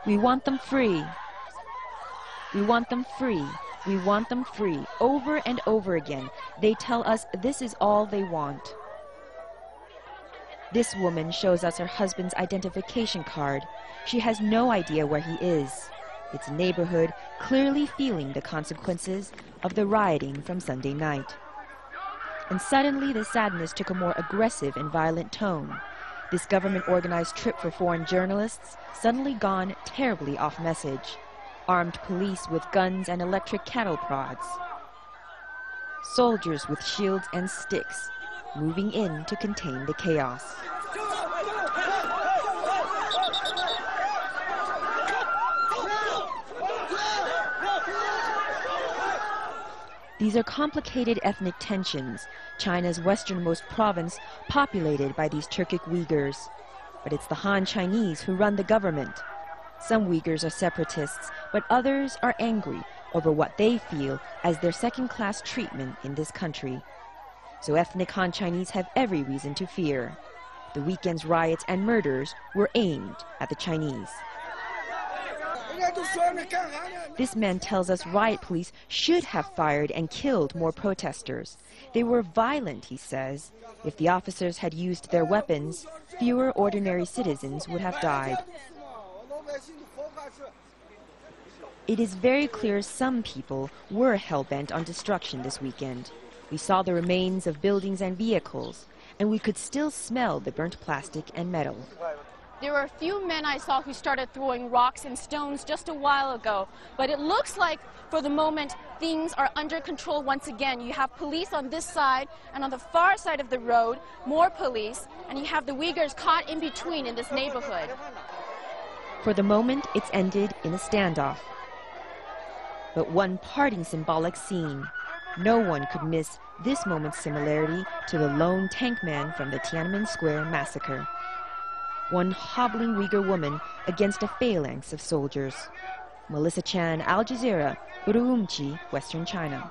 We want them free. We want them free. We want them free. Over and over again, they tell us this is all they want. This woman shows us her husband's identification card. She has no idea where he is. It's a neighborhood clearly feeling the consequences of the rioting from Sunday night. And suddenly the sadness took a more aggressive and violent tone. This government-organized trip for foreign journalists suddenly gone terribly off message. Armed police with guns and electric cattle prods. Soldiers with shields and sticks moving in to contain the chaos. These are complicated ethnic tensions, China's westernmost province populated by these Turkic Uighurs. But it's the Han Chinese who run the government. Some Uighurs are separatists, but others are angry over what they feel as their second-class treatment in this country. So ethnic Han Chinese have every reason to fear. The weekend's riots and murders were aimed at the Chinese. This man tells us riot police should have fired and killed more protesters. They were violent, he says. If the officers had used their weapons, fewer ordinary citizens would have died. It is very clear some people were hell-bent on destruction this weekend. We saw the remains of buildings and vehicles, and we could still smell the burnt plastic and metal. There were a few men I saw who started throwing rocks and stones just a while ago, but it looks like for the moment things are under control once again. You have police on this side, and on the far side of the road, more police, and you have the Uighurs caught in between in this neighborhood. For the moment, it's ended in a standoff. But one parting symbolic scene. No one could miss this moment's similarity to the lone tank man from the Tiananmen Square massacre. One hobbling Uyghur woman against a phalanx of soldiers. Melissa Chan, Al Jazeera, Urumqi, Western China.